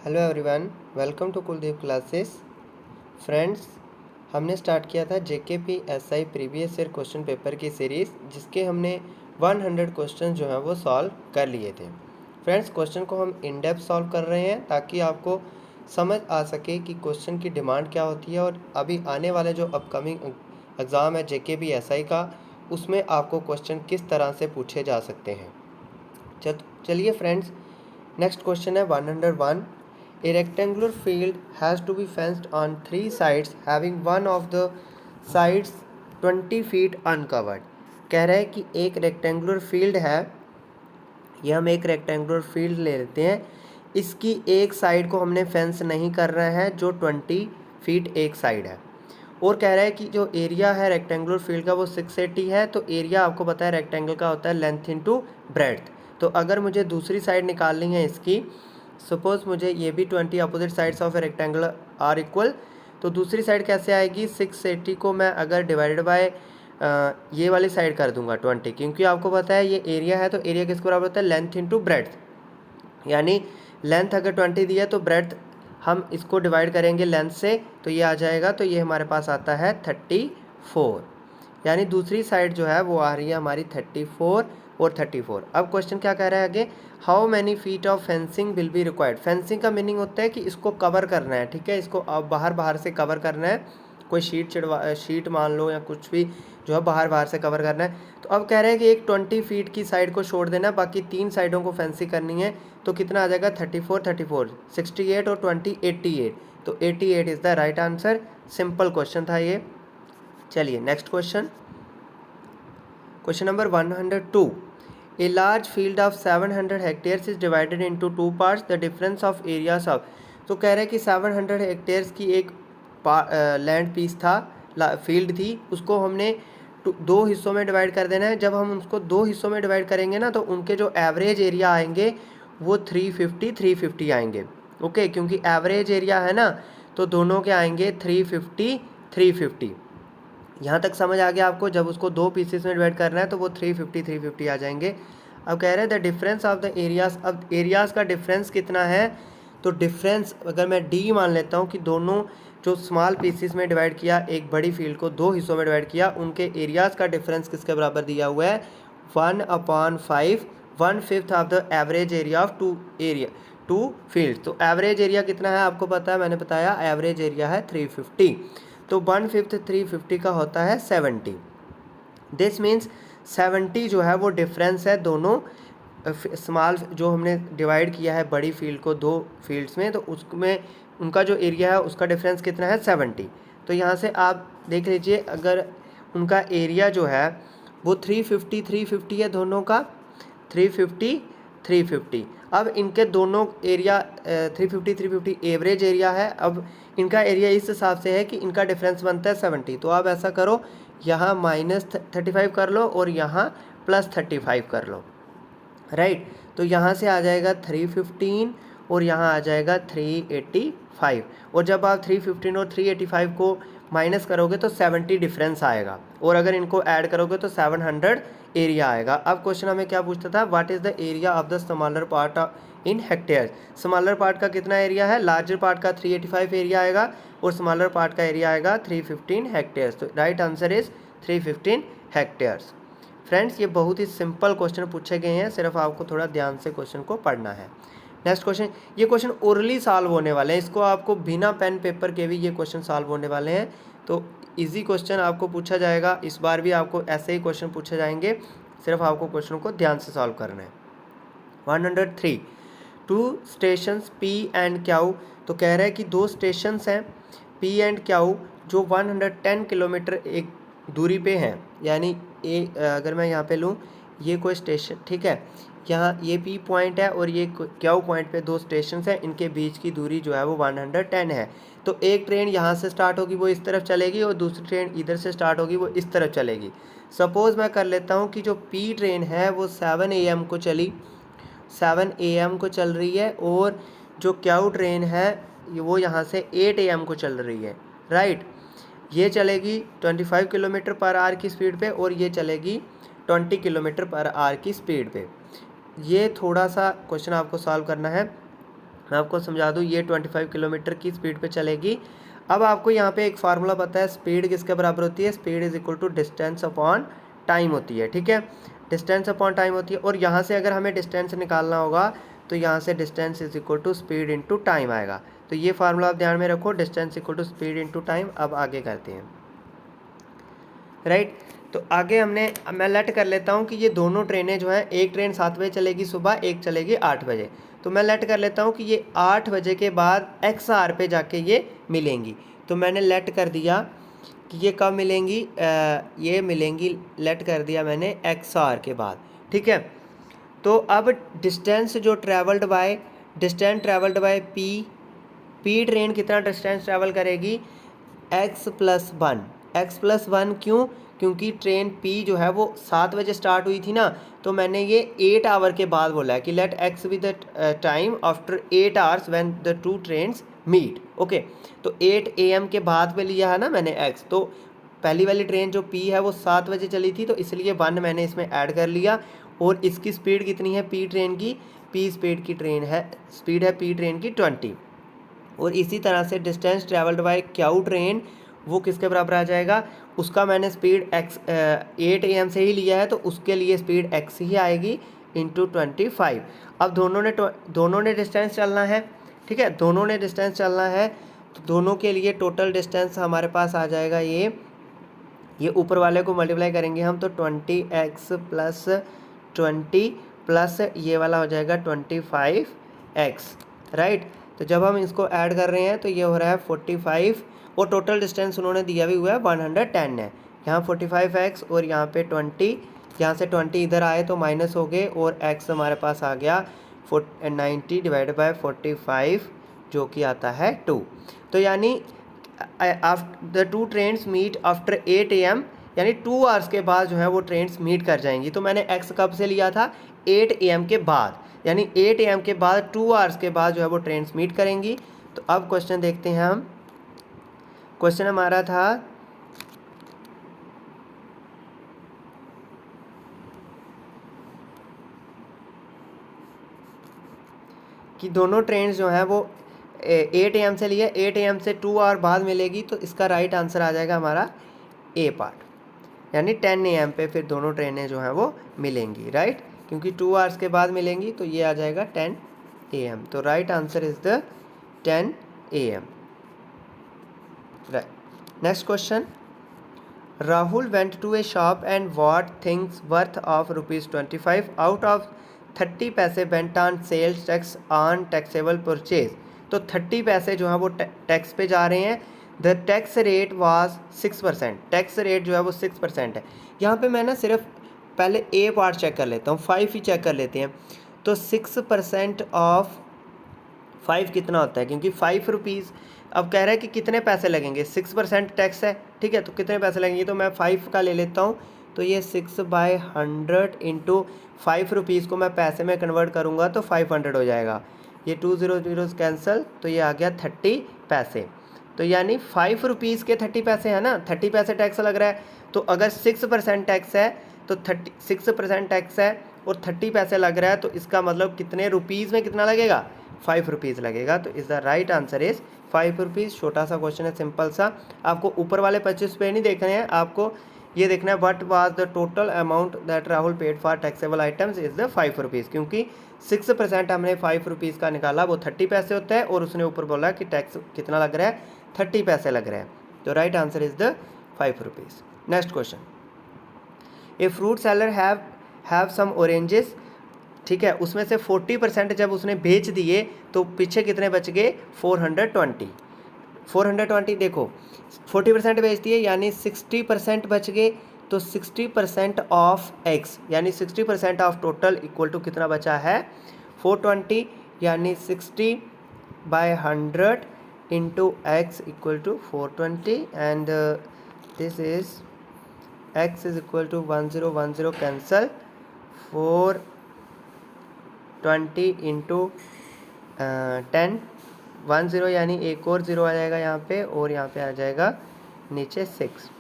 Hello everyone, welcome to Kuldeep classes. Friends, हमने start किया था JKPSI previous year question paper की सीरीज़, जिसके हमने 100 क्वेश्चन जो हैं वो सॉल्व कर लिए थे। फ्रेंड्स, क्वेश्चन को हम इन डेप्थ सॉल्व कर रहे हैं ताकि आपको समझ आ सके कि क्वेश्चन की डिमांड क्या होती है और अभी आने वाले जो अपकमिंग एग्ज़ाम है JKPSI का, उसमें आपको क्वेश्चन किस तरह से पूछे जा सकते हैं। चलिए फ्रेंड्स, नेक्स्ट क्वेश्चन है 101। A rectangular field has to be fenced on 3 sides having one of the sides 20 feet uncovered। कह रहा है कि एक रेक्टेंगुलर फील्ड है, ये हम एक रेक्टेंगुलर फील्ड ले लेते हैं, इसकी एक साइड को हमने फेंस नहीं कर रहे हैं जो 20 फीट एक साइड है, और कह रहा है कि जो एरिया है रेक्टेंगुलर फील्ड का वो 680 है। तो एरिया आपको पता है रेक्टेंगल का होता है लेंथ इनटू ब्रेड्थ। तो अगर मुझे दूसरी साइड निकालनी है इसकी, सपोज मुझे ये भी 20 opposite sides of a rectangle are equal, तो दूसरी साइड कैसे आएगी? 680 को मैं अगर डिवाइडेड बाय ये वाली साइड कर दूंगा 20, क्योंकि आपको पता है ये एरिया है, तो एरिया किसके बराबर होता है? Length into breadth. यानी लेंथ अगर 20 दी है तो ब्रेड्थ हम इसको डिवाइड करेंगे लेंथ से, तो ये आ जाएगा, तो ये हमारे पास आता है 34। यानी दूसरी साइड जो है वो आ रही है हमारी 34 और 34। अब क्वेश्चन क्या कह रहा है आगे? How many feet of fencing will be required. Fencing का मीनिंग होता है कि इसको कवर करना है, ठीक है, इसको अब बाहर से कवर करना है, कोई शीट मान लो या कुछ भी जो है बाहर से कवर करना है। तो अब कह रहे हैं कि एक 20 फीट की साइड को छोड़ देना है, बाकी 3 साइडों को फेंसिंग करनी है। तो कितना आ जाएगा? 34 68 और 20 88। तो 88 is the right answer. Simple question था ये। चलिए next question, question number 102। A large field of 700 hectares is divided into 2 parts. The difference of areas of, तो कह रहे हैं कि 700 हेक्टेयर्स की एक लैंड पीस था, फील्ड थी, उसको हमने 2 हिस्सों में डिवाइड कर देना है। जब हम उसको 2 हिस्सों में डिवाइड करेंगे ना, तो उनके जो एवरेज एरिया आएंगे वो 350 आएंगे। ओके, क्योंकि एवरेज एरिया है ना, तो दोनों के आएंगे 350। यहाँ तक समझ आ गया आपको? जब उसको 2 पीसेस में डिवाइड करना है तो वो 350 आ जाएंगे। अब कह रहे हैं the difference of the areas. अब एरियाज़ का डिफरेंस कितना है? तो डिफरेंस अगर मैं D मान लेता हूँ कि दोनों जो स्मॉल पीसेस में डिवाइड किया, एक बड़ी फील्ड को 2 हिस्सों में डिवाइड किया, उनके एरियाज़ का डिफरेंस किसके बराबर दिया हुआ है? 1/5, 1/5 of the average area of two field. तो एवरेज एरिया कितना है आपको पता है, मैंने बताया एवरेज एरिया है 350। तो 1/5 350 का होता है 70। दिस मीन्स 70 जो है वो डिफरेंस है दोनों स्मॉल जो हमने डिवाइड किया है बड़ी फील्ड को 2 फील्ड्स में, तो उसमें उनका जो एरिया है उसका डिफरेंस कितना है? 70। तो यहाँ से आप देख लीजिए, अगर उनका एरिया जो है वो 350 है दोनों का, 350। अब इनके दोनों एरिया 350 एवरेज एरिया है। अब इनका एरिया इस हिसाब से है कि इनका डिफरेंस बनता है 70। तो आप ऐसा करो, यहाँ -35 कर लो और यहाँ +35 कर लो, राइट। तो यहाँ से आ जाएगा 315 और यहाँ आ जाएगा 385। और जब आप 315 और 385 को माइनस करोगे तो 70 डिफरेंस आएगा, और अगर इनको ऐड करोगे तो 700 एरिया आएगा। अब क्वेश्चन हमें क्या पूछता था? What is the area of the smaller part in hectare. Smaller part का कितना एरिया है? लार्जर पार्ट का 385 एरिया आएगा और स्मॉलर पार्ट का एरिया आएगा 315 हेक्टेयर्स। तो right answer is 315 hectares. Friends, ये बहुत ही सिंपल क्वेश्चन पूछे गए हैं, सिर्फ आपको थोड़ा ध्यान से क्वेश्चन को पढ़ना है। नेक्स्ट क्वेश्चन, ये क्वेश्चन ओरली सॉल्व होने वाले हैं, इसको आपको बिना पेन पेपर के भी ये क्वेश्चन सॉल्व होने वाले हैं। तो इजी क्वेश्चन आपको पूछा जाएगा, इस बार भी आपको ऐसे ही क्वेश्चन पूछे जाएंगे, सिर्फ आपको क्वेश्चन को ध्यान से सॉल्व करना है। 103, 2 स्टेशंस P एंड Q। तो कह रहा है कि 2 स्टेशंस हैं P एंड Q जो 110 किलोमीटर एक दूरी पे हैं। यानी अगर मैं यहाँ पे लूँ, ये कोई स्टेशन, ठीक है, यहाँ ये P पॉइंट है और ये Q पॉइंट पे 2 स्टेशंस हैं, इनके बीच की दूरी जो है वो 110 है। तो एक ट्रेन यहाँ से स्टार्ट होगी वो इस तरफ चलेगी, और दूसरी ट्रेन इधर से स्टार्ट होगी वो इस तरफ चलेगी। सपोज़ मैं कर लेता हूँ कि जो P ट्रेन है वो 7 AM को चली, 7 AM को चल रही है, और जो Q ट्रेन है वो यहाँ से 8 AM को चल रही है, राइट। ये चलेगी 25 किलोमीटर पर आवर की स्पीड पे और ये चलेगी 20 किलोमीटर पर आवर की स्पीड पे। ये थोड़ा सा क्वेश्चन आपको सॉल्व करना है। मैं आपको समझा दूँ, ये 25 किलोमीटर की स्पीड पे चलेगी। अब आपको यहाँ पे एक फार्मूला पता है, स्पीड किसके बराबर होती है, speed is equal to distance upon time होती है, ठीक है, डिस्टेंस अपॉन टाइम होती है। और यहाँ से अगर हमें डिस्टेंस निकालना होगा तो यहाँ से distance is equal to speed into time आएगा। तो ये फार्मूला आप ध्यान में रखो, distance equal to speed into time. अब आगे करते हैं, राइट। तो आगे मैं लेट कर लेता हूँ कि ये दोनों ट्रेनें जो हैं, एक ट्रेन 7 बजे चलेगी सुबह, एक चलेगी 8 बजे। तो मैं लेट कर लेता हूँ कि ये 8 बजे के बाद एक्स आर पे जाके ये मिलेंगी। तो मैंने लेट कर दिया कि ये कब मिलेंगी, ये मिलेंगी, लेट कर दिया मैंने एक्स आर के बाद, ठीक है। तो अब डिस्टेंस जो travelled bye, distance travelled by P train कितना डिस्टेंस ट्रैवल करेगी, x+1। x+1 क्यों, क्योंकि ट्रेन पी जो है वो 7 बजे स्टार्ट हुई थी ना, तो मैंने ये 8 आवर के बाद बोला है कि let x with the time after 8 hours when the two trains meet, okay. तो 8 AM के बाद में लिया है ना मैंने x, तो पहली वाली ट्रेन जो p है वो 7 बजे चली थी, तो इसलिए 1 मैंने इसमें ऐड कर लिया। और इसकी स्पीड कितनी है पी ट्रेन की, पी स्पीड की ट्रेन है, स्पीड है पी ट्रेन की 20। और इसी तरह से distance travelled bye Q train वो किसके बराबर आ जाएगा, उसका मैंने स्पीड x 8 AM से ही लिया है, तो उसके लिए स्पीड x ही आएगी इंटू 25। अब दोनों ने डिस्टेंस चलना है, ठीक है, दोनों ने डिस्टेंस चलना है, तो दोनों के लिए टोटल डिस्टेंस हमारे पास आ जाएगा, ये ऊपर वाले को मल्टीप्लाई करेंगे हम, तो 20x प्लस 20 प्लस ये वाला हो जाएगा 25x, राइट। तो जब हम इसको ऐड कर रहे हैं तो ये हो रहा है 45, और टोटल डिस्टेंस उन्होंने दिया भी हुआ है 110 है। यहाँ 45x और यहाँ पे 20, यहाँ से 20 इधर आए तो माइनस हो गए, और x हमारे पास आ गया 90 डिवाइडेड बाय 45 जो कि आता है 2। तो यानी the two trains meet after 8 AM, यानी 2 आवर्स के बाद जो है वो ट्रेन्स मीट कर जाएंगी। तो मैंने x कब से लिया था, 8 AM के बाद, यानी 8 AM के बाद 2 आवर्स के बाद जो है वो ट्रेन्स मीट करेंगी। तो अब क्वेश्चन देखते हैं हम। क्वेश्चन हमारा था कि दोनों ट्रेन्स जो हैं वो 8 AM से लिए, 8 AM से 2 आवर बाद मिलेगी, तो इसका राइट आंसर आ जाएगा हमारा ए पार्ट, यानी 10 AM पे फिर दोनों ट्रेनें जो हैं वो मिलेंगी, राइट, क्योंकि 2 आवर्स के बाद मिलेंगी, तो ये आ जाएगा 10 AM। तो right answer is the 10 AM, right. Next question, Rahul went to a shop and bought things worth of ₹25, out of 30 पैसे went on sales tax on taxable purchase. तो 30 पैसे जो हैं वो टैक्स पे जा रहे हैं। The tax rate was 6%, tax rate जो है वो 6% है। यहाँ पे मैं ना सिर्फ पहले ए पार्ट चेक कर लेता हूँ, 5 ही चेक कर लेते हैं। तो 6% ऑफ 5 कितना होता है, क्योंकि 5 रुपीज़, अब कह रहा है कि कितने पैसे लगेंगे, 6% टैक्स है, ठीक है, तो कितने पैसे लगेंगे, तो मैं 5 का ले लेता हूँ। तो ये 6/100 इंटू 5 रुपीज़ को मैं पैसे में कन्वर्ट करूँगा तो 500 हो जाएगा। ये 2 0 कैंसिल, तो ये आ गया 30 पैसे। तो यानी 5 रुपीज़ के 30 पैसे है ना, 30 पैसे टैक्स लग रहा है। तो अगर 6% टैक्स है तो 6% टैक्स है और 30 पैसे लग रहा है, तो इसका मतलब कितने रुपीज़ में कितना लगेगा, 5 रुपीज़ लगेगा। तो is the right answer is 5 rupees. छोटा सा क्वेश्चन है, सिंपल सा। आपको ऊपर वाले 25 पे नहीं देखने हैं, आपको ये देखना है what was the total amount that Rahul paid for taxable items is the 5 rupees, क्योंकि 6% हमने 5 रुपीज़ का निकाला, वो 30 पैसे होता है, और उसने ऊपर बोला कि टैक्स कितना लग रहा है, 30 पैसे लग रहा है। तो right answer is the 5 rupees. Next question, a fruit seller have some oranges, ठीक है, उसमें से 40% जब उसने बेच दिए तो पीछे कितने बच गए, 420। देखो 40% बेच दिए यानी 60% बच गए, तो 60% ऑफ x यानी 60% ऑफ टोटल इक्वल टू कितना बचा है, 420, यानी 60/100 into x equal to 420, and this is x is equal to 1010 cancel, 420 into 10, 10 यानी एक और 0 आ जाएगा यहाँ पे, और यहाँ पे आ जाएगा नीचे 6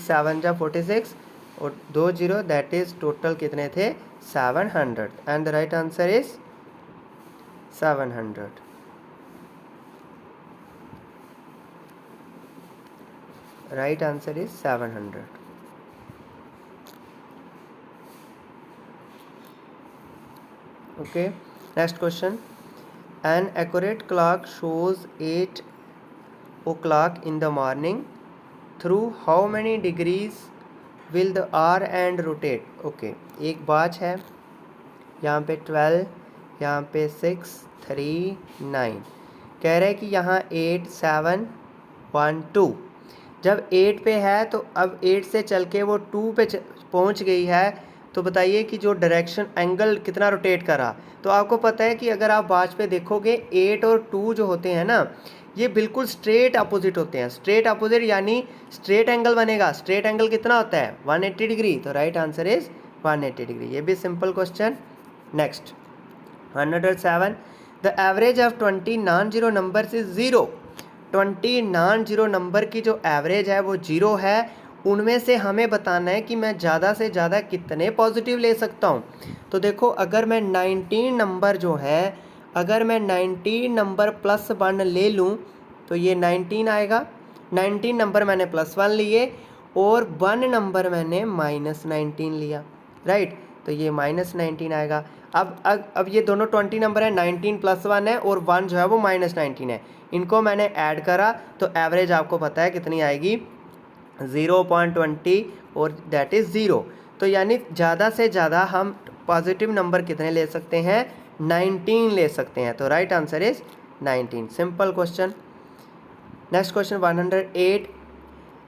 7 जा 46 और 2 0, दैट इज टोटल कितने थे, 700, and the right answer is 700. Right answer is 700. Okay, next question. An accurate clock shows 8 o'clock in the morning. Through how many degrees will the hour and rotate? Okay, एक watch है, यहाँ पे 12, यहाँ पे 6, 3, 9, कह रहे हैं कि यहाँ 8, 7, 1, 2। जब 8 पे है तो अब 8 से चल के वो 2 पे पहुँच गई है, तो बताइए कि जो डायरेक्शन एंगल कितना रोटेट करा। तो आपको पता है कि अगर आप वॉच पे देखोगे 8 और 2 जो होते हैं ना, ये बिल्कुल स्ट्रेट अपोजिट होते हैं। स्ट्रेट अपोजिट यानी स्ट्रेट एंगल बनेगा। स्ट्रेट एंगल कितना होता है? 180 डिग्री। तो राइट आंसर इज 180 डिग्री। ये भी simple question. Next 107, the average of 20 non zero numbers is 0। 20 non zero number की जो एवरेज है वो 0 है। उनमें से हमें बताना है कि मैं ज़्यादा से ज़्यादा कितने पॉजिटिव ले सकता हूँ। तो देखो, अगर मैं 19 नंबर जो है, अगर मैं 19 नंबर +1 ले लूँ तो ये 19 आएगा। 19 नंबर मैंने +1 लिए और 1 नंबर मैंने -19 लिया, राइट। तो ये -19 आएगा। अब ये दोनों 20 नंबर है, 19 +1 है और 1 जो है वो -19 है। इनको मैंने ऐड करा तो एवरेज आपको पता है कितनी आएगी? 0.20 और दैट इज़ 0। तो यानी ज़्यादा से ज़्यादा हम पॉजिटिव नंबर कितने ले सकते हैं? 19 ले सकते हैं। तो right answer is 19। Simple question. Next question 108,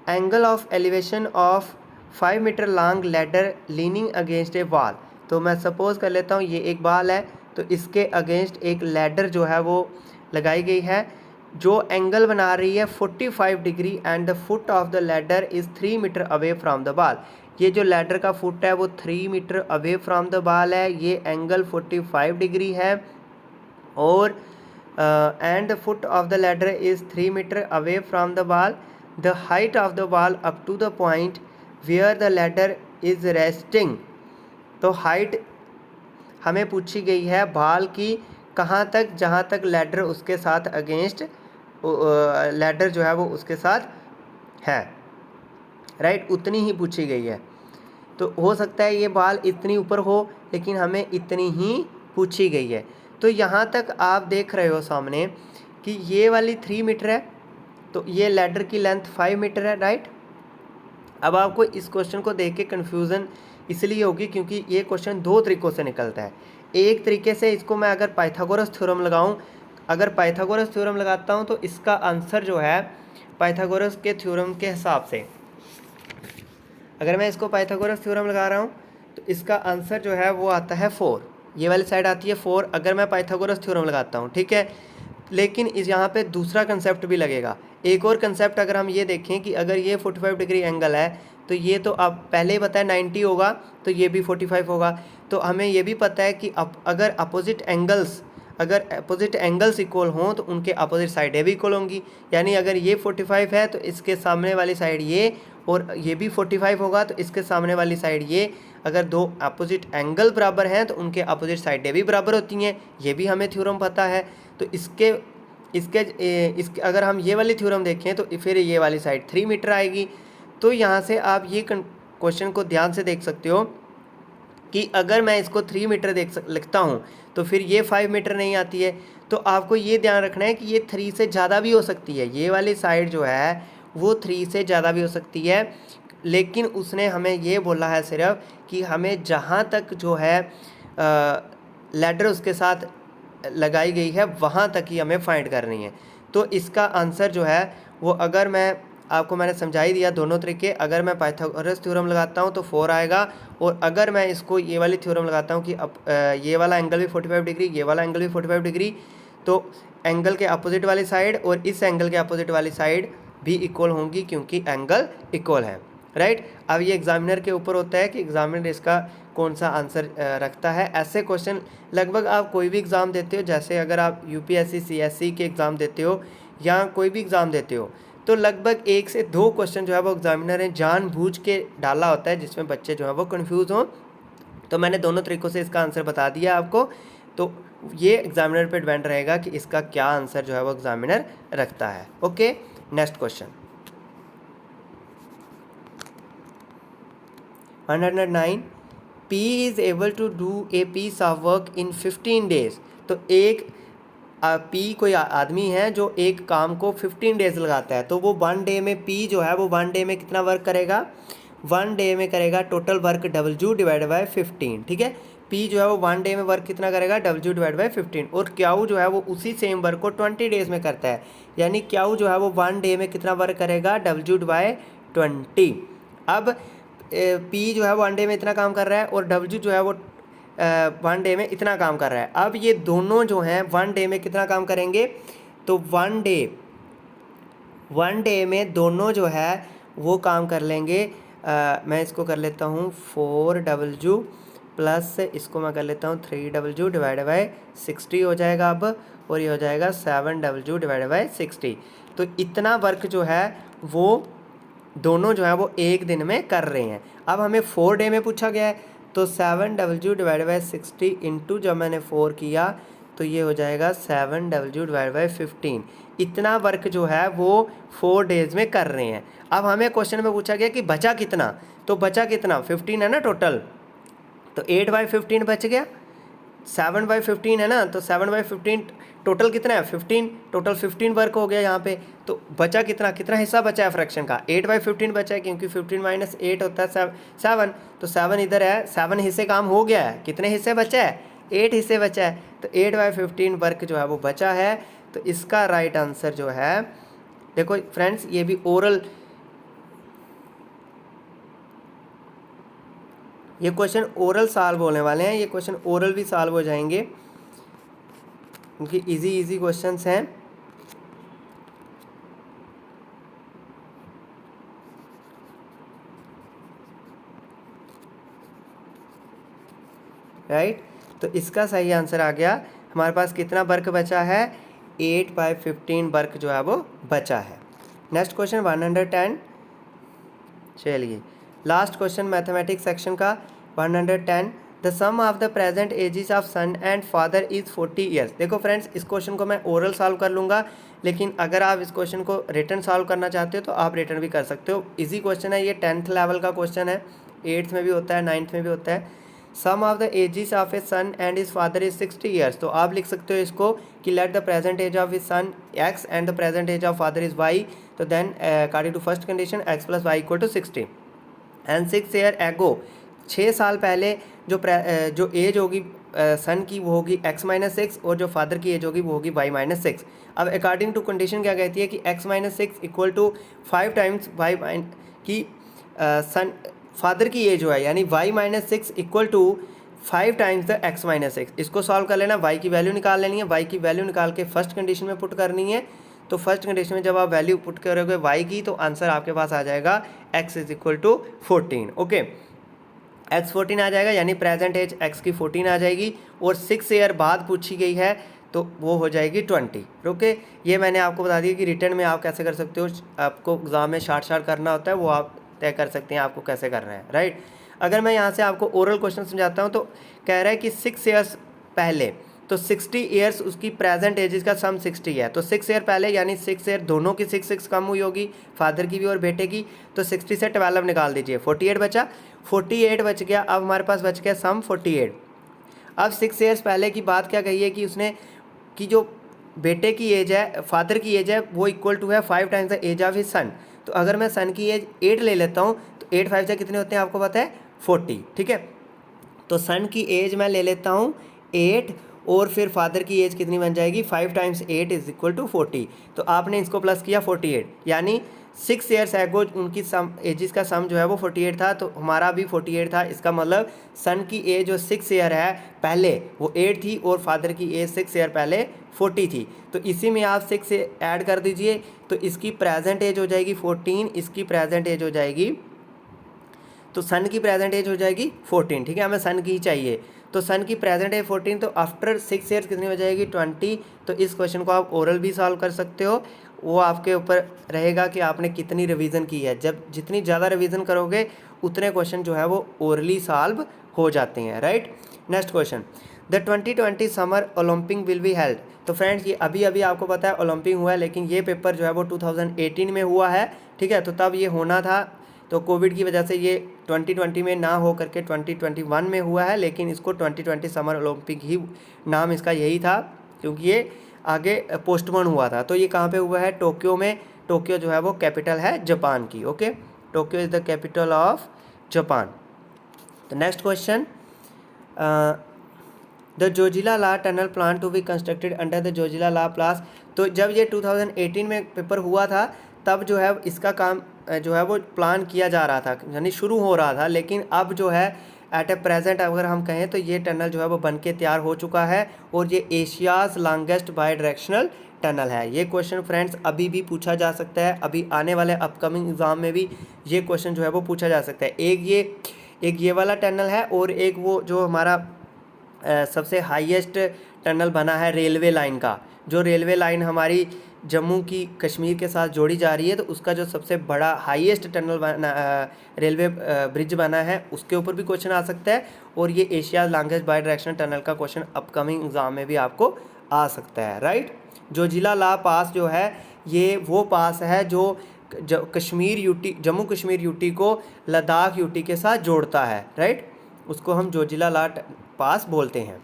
angle of elevation of 5 metre long ladder leaning against a wall. तो मैं सपोज कर लेता हूँ ये एक वॉल है, तो इसके अगेंस्ट एक लैडर जो है वो लगाई गई है, जो एंगल बना रही है 45 degree and the foot of the ladder is 3 metre away from the wall. ये जो लैडर का फुट है वो 3 metre away from the wall है। ये एंगल 45 डिग्री है और and the foot of the ladder is 3 metre away from the wall. The height of the wall up to the point where the ladder is resting. तो height हमें पूछी गई है wall की कहाँ तक, जहाँ तक लैडर उसके साथ अगेंस्ट लैडर जो है वो उसके साथ है, राइट, उतनी ही पूछी गई है। तो हो सकता है ये बाल इतनी ऊपर हो, लेकिन हमें इतनी ही पूछी गई है। तो यहाँ तक आप देख रहे हो सामने कि ये वाली 3 मीटर है, तो ये लैडर की लेंथ 5 मीटर है, राइट। अब आपको इस क्वेश्चन को देख के कन्फ्यूज़न इसलिए होगी क्योंकि ये क्वेश्चन दो तरीक़ों से निकलता है। एक तरीके से इसको मैं अगर पाइथागोरस थ्योरम लगाऊं, अगर पाइथागोरस थ्योरम लगाता हूं तो इसका आंसर जो है पाइथागोरस के थ्योरम के हिसाब से, अगर मैं इसको पाइथागोरस थ्योरम लगा रहा हूं तो इसका आंसर जो है वो आता है 4। ये वाली साइड आती है 4 अगर मैं पाइथागोरस थ्योरम लगाता हूँ, ठीक है। लेकिन इस यहाँ पे दूसरा कंसेप्ट भी लगेगा। एक और कंसेप्ट अगर हम ये देखें कि अगर ये 45 डिग्री एंगल है तो ये तो अब पहले ही पता है 90 होगा, तो ये भी 45 होगा। तो हमें ये भी पता है कि अगर अपोजिट एंगल्स इक्वल हों तो उनके अपोजिट साइडें भी इक्वल होंगी। यानी अगर ये 45 है तो इसके सामने वाली साइड ये, और ये भी 45 होगा तो इसके सामने वाली साइड ये। अगर दो अपोजिट एंगल बराबर हैं तो उनके अपोजिट साइडें भी बराबर होती हैं, ये भी हमें थ्योरम पता है। तो इसके अगर हम ये वाली थ्योरम देखें तो फिर ये वाली साइड 3 मीटर आएगी। तो यहाँ से आप ये क्वेश्चन को ध्यान से देख सकते हो कि अगर मैं इसको 3 मीटर लिखता हूँ तो फिर ये 5 मीटर नहीं आती है। तो आपको ये ध्यान रखना है कि ये 3 से ज़्यादा भी हो सकती है, ये वाली साइड जो है वो 3 से ज़्यादा भी हो सकती है। लेकिन उसने हमें ये बोला है सिर्फ कि हमें जहाँ तक जो है लैडर उसके साथ लगाई गई है वहाँ तक ही हमें फाइंड करनी है। तो इसका आंसर जो है वो, अगर मैंने समझा ही दिया दोनों तरीके। अगर मैं पाइथागोरस थ्योरम लगाता हूँ तो 4 आएगा, और अगर मैं इसको ये वाली थ्योरम लगाता हूँ कि ये वाला एंगल भी 45 डिग्री, ये वाला एंगल भी 45 डिग्री, तो एंगल के अपोजिट वाली साइड और इस एंगल के अपोजिट वाली साइड भी इक्वल होंगी क्योंकि एंगल इक्वल है, राइट। अब ये एग्जामिनर के ऊपर होता है कि एग्जामिनर इसका कौन सा आंसर रखता है। ऐसे क्वेश्चन लगभग आप कोई भी एग्ज़ाम देते हो, जैसे अगर आप यूपीएससी सीएससी के एग्ज़ाम देते हो या कोई भी एग्ज़ाम देते हो, तो लगभग 1 से 2 क्वेश्चन जो है वो एग्जामिनर ने जानबूझ के डाला होता है जिसमें बच्चे जो है वो कंफ्यूज हों। तो मैंने दोनों तरीक़ों से इसका आंसर बता दिया आपको। तो ये एग्जामिनर पे डिपेंड रहेगा कि इसका क्या आंसर जो है वो एग्जामिनर रखता है। Okay, next question 109, P is able to do a piece of work in 15 days। तो एक P कोई आदमी है जो एक काम को 15 डेज लगाता है, तो वो 1 डे में P जो है वो 1 डे में कितना वर्क करेगा, 1 डे में करेगा total work W divide by 15। ठीक है, P जो है वो 1 डे में वर्क कितना करेगा, W डिवाइड बाई 15। और Q जो है वो उसी सेम वर्क को 20 डेज में करता है, यानी Q जो है वो 1 डे में कितना वर्क करेगा, W बाई 20। अब P जो है वो 1 डे में इतना काम कर रहा है और W जो है वो 1 डे में इतना काम कर रहा है। अब ये दोनों जो हैं 1 डे में कितना काम करेंगे, तो 1 डे में दोनों जो है वो काम कर लेंगे। मैं इसको कर लेता हूँ 4W प्लस इसको मैं कर लेता हूँ 3W डिवाइड बाई 60 हो जाएगा अब, और ये हो जाएगा 7W डिवाइड बाई 60। तो इतना वर्क जो है वो दोनों जो है वो एक दिन में कर रहे हैं। अब हमें 4 डे में पूछा गया है, तो 7W डिवाइड बाई 60 इंटू जब मैंने 4 किया तो ये हो जाएगा 7W डिवाइड बाई 15। इतना वर्क जो है वो 4 डेज में कर रहे हैं। अब हमें क्वेश्चन में पूछा गया कि बचा कितना, तो बचा कितना 15 है ना टोटल, तो 8/15 बच गया, 7/15 है ना, तो 7/15 टोटल कितना है 15, टोटल 15 वर्क हो गया यहाँ पे। तो बचा कितना, कितना हिस्सा बचा है फ्रैक्शन का, 8/15 बचा है, क्योंकि 15 माइनस 8 होता है 7, तो 7 इधर है, 7 हिस्से काम हो गया है। कितने हिस्से बचा है, 8 हिस्से बचा है, तो 8/15 वर्क जो है वो बचा है। तो इसका राइट आंसर जो है, देखो फ्रेंड्स ये भी ओरल, ये क्वेश्चन ओरल सॉल्व होने वाले हैं, ये क्वेश्चन ओरल भी सॉल्व हो जाएंगे क्योंकि इजी क्वेश्चंस हैं। राइट, तो इसका सही आंसर आ गया। हमारे पास कितना वर्क बचा है, 8/15 वर्क जो है वो बचा है। नेक्स्ट क्वेश्चन 110, चलिए लास्ट क्वेश्चन मैथमेटिक्स सेक्शन का 110, the sum of the present ages of son and father is 40 years. देखो फ्रेंड्स इस क्वेश्चन को मैं ओरल सॉल्व कर लूँगा, लेकिन अगर आप इस क्वेश्चन को रिटन सॉल्व करना चाहते हो तो आप रिटन भी कर सकते हो। इजी क्वेश्चन है, ये 10th लेवल का क्वेश्चन है, 8th में भी होता है, 9th में भी होता है। Sum of the ages of a son and his father is 60 years. तो आप लिख सकते हो इसको कि let the present age of his son x and the present age of father is y। तो then according to first condition x plus Y equal to 60 and 6 year ago, 6 साल पहले जो एज होगी सन की वो होगी x माइनस 6 और जो फादर की एज होगी वो होगी y माइनस 6। अब अकॉर्डिंग टू कंडीशन क्या कहती है कि x minus 6 equal to 5 times y की सन फादर की एज जो है, यानी y minus 6 equal to 5 times the x minus 6। इसको सॉल्व कर लेना, y की वैल्यू निकाल लेनी है, y की वैल्यू निकाल के फर्स्ट कंडीशन में पुट करनी है। तो फर्स्ट कंडीशन में जब आप वैल्यू पुट करोगे y की, तो आंसर आपके पास आ जाएगा x is equal to 14। Okay, x 14 आ जाएगा, यानी प्रेजेंट एज x की 14 आ जाएगी, और 6 ईयर बाद पूछी गई है तो वो हो जाएगी 20। ओके, ये मैंने आपको बता दिया कि रिटर्न में आप कैसे कर सकते हो, आपको एग्जाम में शार्ट करना होता है, वो आप तय कर सकते हैं आपको कैसे करना है। राइट, अगर मैं यहाँ से आपको ओरल क्वेश्चन समझाता हूँ, तो कह रहा है कि 6 ईयर्स पहले, तो 60 ईयर्स उसकी प्रेजेंट एजेस का सम 60 है, तो 6 ईयर पहले यानी 6 ईयर दोनों की 6 कम हुई होगी, फादर की भी और बेटे की, तो 60 से 12 निकाल दीजिए, 48 बचा, 48 बच गया। अब हमारे पास बच गया सम 48। अब 6 ईयर्स पहले की बात क्या कही है कि उसने कि जो बेटे की एज है, फादर की एज है, वो इक्वल टू है 5 times the age of his son. तो अगर मैं सन की एज 8 ले लेता हूँ, तो 8 5 से कितने होते हैं आपको पता है, 40। ठीक है, तो सन की एज मैं ले लेता हूँ 8, और फिर फादर की एज कितनी बन जाएगी, 5 टाइम्स 8 इज इक्वल टू 40। तो आपने इसको प्लस किया 48, यानी 6 ईयर्स एगो उनकी सम एजिस का सम जो है वो 48 था, तो हमारा भी 48 था। इसका मतलब सन की एज जो 6 ईयर है पहले वो 8 थी, और फादर की एज 6 ईयर पहले 40 थी। तो इसी में आप 6 से ऐड कर दीजिए, तो इसकी प्रेजेंट एज हो जाएगी 14, इसकी प्रेजेंट एज हो जाएगी, तो सन की प्रेजेंट एज हो जाएगी 14। ठीक है, हमें सन की ही चाहिए, तो सन की प्रेजेंट एज 14, तो आफ्टर 6 ईयर्स कितनी हो जाएगी 20। तो इस क्वेश्चन को आप ओरल भी सॉल्व कर सकते हो, वो आपके ऊपर रहेगा कि आपने कितनी रिवीजन की है। जब जितनी ज़्यादा रिवीजन करोगे उतने क्वेश्चन जो है वो ओरली सॉल्व हो जाते हैं। Right, next question, the 2020 summer Olympic will be held. तो फ्रेंड्स ये अभी अभी आपको पता है ओलंपिक हुआ है, लेकिन ये पेपर जो है वो 2018 में हुआ है, ठीक है। तो तब ये होना था, तो कोविड की वजह से ये 2020 में ना हो करके 2021 में हुआ है, लेकिन इसको 2020 समर ओलंपिक ही नाम इसका यही था, क्योंकि ये आगे पोस्टपोन हुआ था। तो ये कहाँ पे हुआ है? टोक्यो में। टोक्यो जो है वो कैपिटल है जापान की। Okay, Tokyo is the capital of Japan. तो next question, the Zojila tunnel plan to be constructed under the Zojila pass. तो जब ये 2018 में पेपर हुआ था, तब जो है इसका काम जो है वो प्लान किया जा रहा था, यानी शुरू हो रहा था, लेकिन अब जो है एट ए प्रेजेंट अगर हम कहें तो ये टनल जो है वो बन के तैयार हो चुका है, और ये Asia's longest by directional tunnel है। ये क्वेश्चन फ्रेंड्स अभी भी पूछा जा सकता है, अभी आने वाले अपकमिंग एग्ज़ाम में भी ये क्वेश्चन जो है वो पूछा जा सकता है। एक ये वाला टनल है, और एक वो जो हमारा सबसे हाईएस्ट टनल बना है रेलवे लाइन का, जो रेलवे लाइन हमारी जम्मू की कश्मीर के साथ जोड़ी जा रही है, तो उसका जो सबसे बड़ा हाईएस्ट टनल बना रेलवे ब्रिज बना है, उसके ऊपर भी क्वेश्चन आ सकता है। और ये Asia longest by directional tunnel का क्वेश्चन अपकमिंग एग्जाम में भी आपको आ सकता है, राइट। जोजिला पास जो है ये वो पास है जो कश्मीर यूटी, जम्मू कश्मीर यूटी को लद्दाख यूटी के साथ जोड़ता है, राइट। उसको हम जोजिला पास बोलते हैं।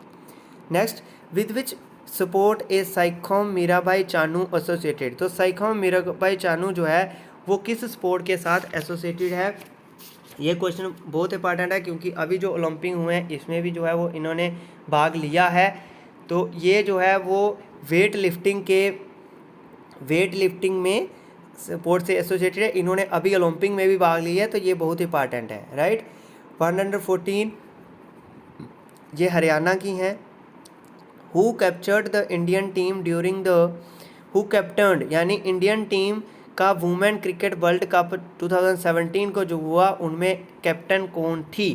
Next, with which support A Saikhom Mirabai Chanu associated. तो साइखोम मीराबाई चानू जो है वो किस स्पोर्ट के साथ एसोसिएटेड है? ये क्वेश्चन बहुत इंपॉर्टेंट है, क्योंकि अभी जो ओलंपिक हुए हैं इसमें भी जो है वो इन्होंने भाग लिया है। तो ये जो है वो वेट लिफ्टिंग में स्पोर्ट से एसोसिएटेड है, इन्होंने अभी ओलंपिक में भी भाग लिया है, तो ये बहुत इंपॉर्टेंट है, राइट। 114 ये हरियाणा की हैं। Who captured the Indian team during the, who captured यानी इंडियन टीम का वुमेन क्रिकेट वर्ल्ड कप 2017 को जो हुआ, उनमें कैप्टन कौन थी?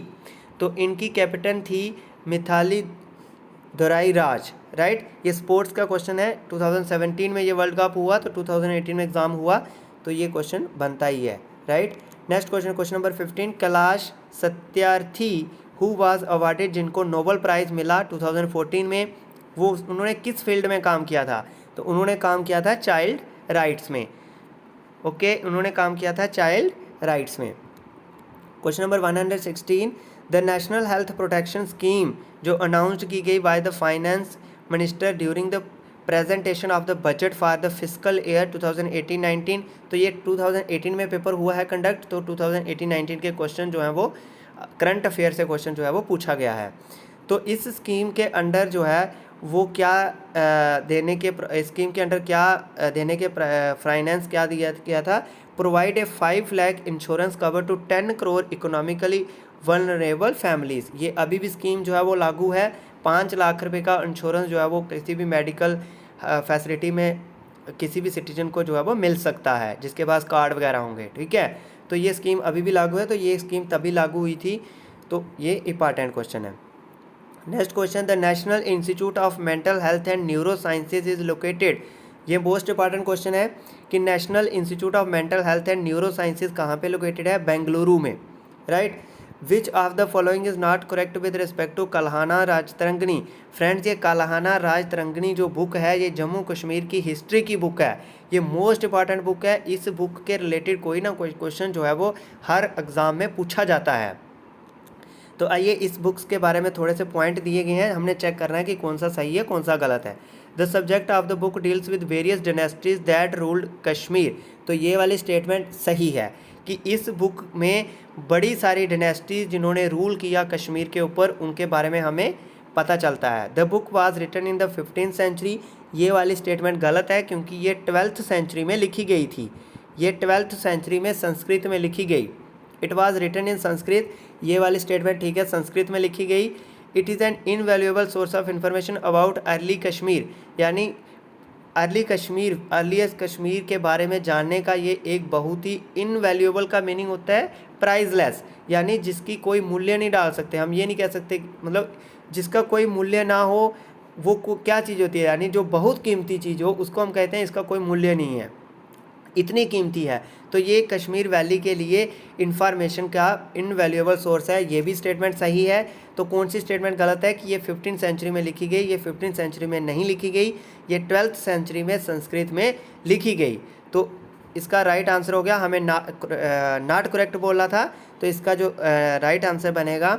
तो इनकी कैप्टन थी मिथाली दोराईराज, राइट। ये स्पोर्ट्स का क्वेश्चन है, 2017 में ये वर्ल्ड कप हुआ, तो 2018 में एग्जाम हुआ, तो ये क्वेश्चन बनता ही है, right. Next question number 15, Kailash Satyarthi who was awarded, जिनको नोबेल प्राइज़ मिला 2014 में, वो उन्होंने किस फील्ड में काम किया था? तो उन्होंने काम किया था चाइल्ड राइट्स में। ओके, उन्होंने काम किया था चाइल्ड राइट्स में। Question number 116, the national health protection scheme जो अनाउंस्ड की गई by the finance minister during the presentation of the budget for the fiscal year 2018-19। तो ये 2018 में पेपर हुआ है कंडक्ट, तो 2018-19 के क्वेश्चन जो हैं वो करंट अफेयर से क्वेश्चन जो है वो पूछा गया है। तो इस स्कीम के अंडर जो है वो क्या देने के, स्कीम के अंडर क्या देने के फाइनेंस क्या दिया गया था? Provide a 5 lakh insurance cover to 10 crore economically vulnerable families. ये अभी भी स्कीम जो है वो लागू है। 5 लाख रुपए का इंश्योरेंस जो है वो किसी भी मेडिकल फैसिलिटी में किसी भी सिटीजन को जो है वो मिल सकता है, जिसके पास कार्ड वगैरह होंगे, ठीक है। तो ये स्कीम अभी भी लागू है, तो ये स्कीम तभी लागू हुई थी, तो ये इंपॉर्टेंट क्वेश्चन है। Next question, the National Institute of Mental Health and Neurosciences is located. ये मोस्ट इंपॉर्टेंट क्वेश्चन है कि National Institute of Mental Health and Neurosciences कहाँ पे लोकेटेड है? बेंगलुरु में, right. Which of the following is not correct with respect to Kalhana Rajatarangini. Friends, ये काल्हाना राजतरंगिणी जो book है, ये जम्मू कश्मीर की हिस्ट्री की बुक है, ये मोस्ट इंपॉर्टेंट बुक है। इस बुक के रिलेटेड कोई ना कोई क्वेश्चन जो है वो हर एग्ज़ाम में पूछा जाता है। तो आइए इस बुक्स के बारे में थोड़े से पॉइंट दिए गए हैं, हमने चेक करना है कि कौन सा सही है कौन सा गलत है। The subject of the book deals with various dynasties that ruled Kashmir. तो ये वाली स्टेटमेंट सही है कि इस बुक में बड़ी सारी डायनेस्टीज जिन्होंने रूल किया कश्मीर के ऊपर, उनके बारे में हमें पता चलता है। The book was written in the 15th century. ये वाली स्टेटमेंट गलत है, क्योंकि ये 12th सेंचुरी में लिखी गई थी। ये 12th सेंचुरी में संस्कृत में लिखी गई। It was written in Sanskrit. ये वाली स्टेटमेंट ठीक है, संस्कृत में लिखी गई। It is an invaluable source of information about early Kashmir, यानी अर्लीस्ट कश्मीर के बारे में जानने का ये एक बहुत ही इनवैल्यूएबल का मीनिंग होता है प्राइजलेस, यानी जिसकी कोई मूल्य नहीं डाल सकते। हम ये नहीं कह सकते, मतलब जिसका कोई मूल्य ना हो वो क्या चीज़ होती है, यानी जो बहुत कीमती चीज़ हो उसको हम कहते हैं इसका कोई मूल्य नहीं है। इतनी कीमती है। तो ये कश्मीर वैली के लिए इंफॉर्मेशन का इनवैल्यूएबल सोर्स है। ये भी स्टेटमेंट सही है। तो कौन सी स्टेटमेंट गलत है कि ये 15th सेंचुरी में लिखी गई? ये 15th सेंचुरी में नहीं लिखी गई, ये 12th सेंचुरी में संस्कृत में लिखी गई। तो इसका राइट आंसर हो गया, हमें नॉट करेक्ट बोला था। तो इसका जो राइट आंसर बनेगा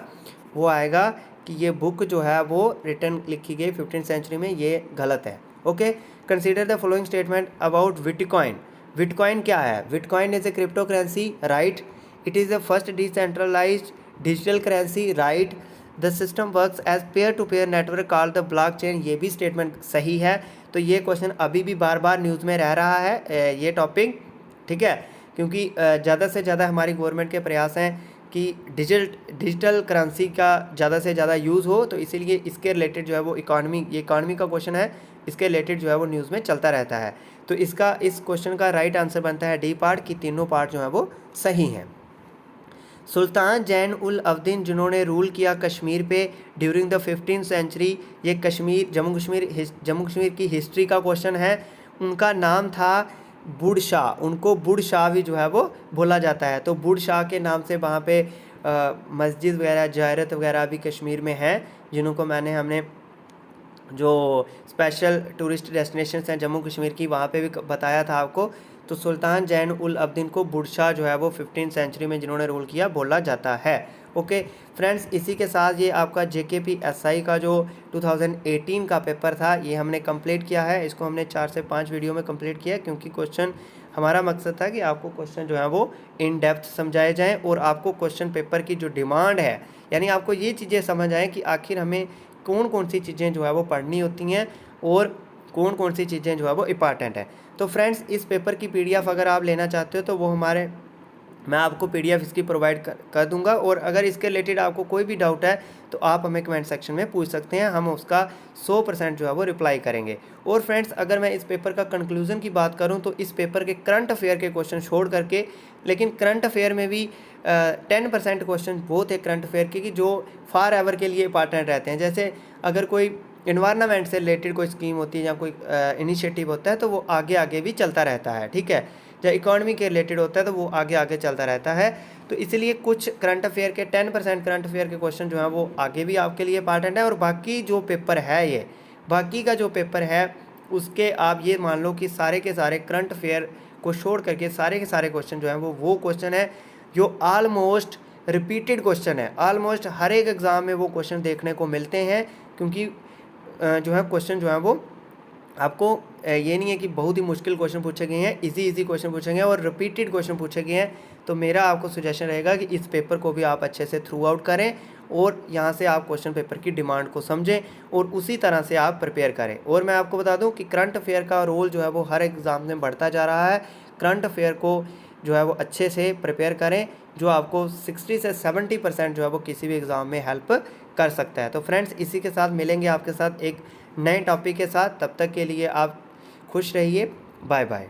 वो आएगा कि ये बुक जो है वो रिटर्न लिखी गई 15th सेंचुरी में, ये गलत है। Okay, consider the following statement about bitcoin. Bitcoin क्या है? Bitcoin is a cryptocurrency, right. It is the first decentralised digital currency, right. The system works as peer to peer network called the blockchain, ये भी statement सही है। तो ये question अभी भी बार बार न्यूज़ में रह रहा है ये टॉपिक, ठीक है, क्योंकि ज़्यादा से ज़्यादा हमारी गवर्नमेंट के प्रयास हैं कि डिजिटल करेंसी का ज़्यादा से ज़्यादा यूज़ हो। तो इसीलिए इसके रिलेटेड जो है वो ये इकॉनमी का क्वेश्चन है, इसके रिलेटेड जो है वो न्यूज़ में चलता रहता है। तो इस क्वेश्चन का राइट आंसर बनता है डी पार्ट, की तीनों पार्ट जो है वो सही हैं। सुल्तान जैन उल अब्दीन जिन्होंने रूल किया कश्मीर पे ड्यूरिंग द 15th सेंचुरी, ये जम्मू कश्मीर की हिस्ट्री का क्वेश्चन है। उनका नाम था बुढ़ शाह, उनको बुढ़ शाह भी जो है वो बोला जाता है। तो बुढ़ शाह के नाम से वहाँ पे मस्जिद वगैरह, ज़ियारत वगैरह भी कश्मीर में हैं, जिनको हमने जो स्पेशल टूरिस्ट डेस्टिनेशंस हैं जम्मू कश्मीर की, वहाँ पे भी बताया था आपको। तो सुल्तान जैन उल अब्दीन को बुढ़ शाह जो है वो 15th सेंचुरी में जिन्होंने रूल किया बोला जाता है। ओके फ्रेंड्स, इसी के साथ ये आपका JKPSI का जो 2018 का पेपर था ये हमने कंप्लीट किया है। इसको हमने 4 से 5 वीडियो में कंप्लीट किया, क्योंकि क्वेश्चन, हमारा मकसद था कि आपको क्वेश्चन जो है वो इन डेप्थ समझाए जाएँ और आपको क्वेश्चन पेपर की जो डिमांड है, यानी आपको ये चीज़ें समझ आएँ कि आखिर हमें कौन कौन सी चीज़ें जो है वो पढ़नी होती हैं और कौन कौन सी चीज़ें जो है वो इम्पॉर्टेंट है। तो फ्रेंड्स, इस पेपर की PDF अगर आप लेना चाहते हो तो वो मैं आपको PDF इसकी प्रोवाइड कर दूंगा। और अगर इसके रिलेटेड आपको कोई भी डाउट है तो आप हमें कमेंट सेक्शन में पूछ सकते हैं, हम उसका 100% जो है वो रिप्लाई करेंगे। और फ्रेंड्स, अगर मैं इस पेपर का कंक्लूजन की बात करूं तो इस पेपर के करंट अफेयर के क्वेश्चन छोड़ करके, लेकिन करंट अफेयर में भी 10% क्वेश्चन वो थे करंट अफेयर के कि जो फार एवर के लिए इंपॉर्टेंट रहते हैं। जैसे अगर कोई इन्वायरमेंट से रिलेटेड कोई स्कीम होती है या कोई इनिशिएटिव होता है तो वो आगे आगे भी चलता रहता है, ठीक है। जब इकॉनमी के रिलेटेड होता है तो वो आगे आगे चलता रहता है। तो इसलिए कुछ करंट अफेयर के 10% करंट अफेयर के क्वेश्चन जो हैं वो आगे भी आपके लिए इंपॉर्टेंट है। और बाकी जो पेपर है, बाकी का जो पेपर है उसके आप ये मान लो कि सारे के सारे करंट अफेयर को छोड़ करके सारे के सारे क्वेश्चन जो हैं वो क्वेश्चन है जो ऑलमोस्ट रिपीटेड क्वेश्चन है। ऑलमोस्ट हर एक एग्ज़ाम में वो क्वेश्चन देखने को मिलते हैं, क्योंकि जो है क्वेश्चन जो है वो आपको ये नहीं है कि बहुत ही मुश्किल क्वेश्चन पूछे गए हैं, इजी क्वेश्चन पूछे गए हैं और रिपीटेड क्वेश्चन पूछे गए हैं। तो मेरा आपको सजेशन रहेगा कि इस पेपर को भी आप अच्छे से थ्रू आउट करें और यहाँ से आप क्वेश्चन पेपर की डिमांड को समझें और उसी तरह से आप प्रिपेयर करें। और मैं आपको बता दूं कि करंट अफेयर का रोल जो है वो हर एग्ज़ाम में बढ़ता जा रहा है। करंट अफेयर को जो है वो अच्छे से प्रिपेयर करें, जो आपको 60 से 70% जो है वो किसी भी एग्ज़ाम में हेल्प कर सकता है। तो फ्रेंड्स, इसी के साथ मिलेंगे आपके साथ एक नए टॉपिक के साथ। तब तक के लिए आप खुश रहिए, बाय बाय।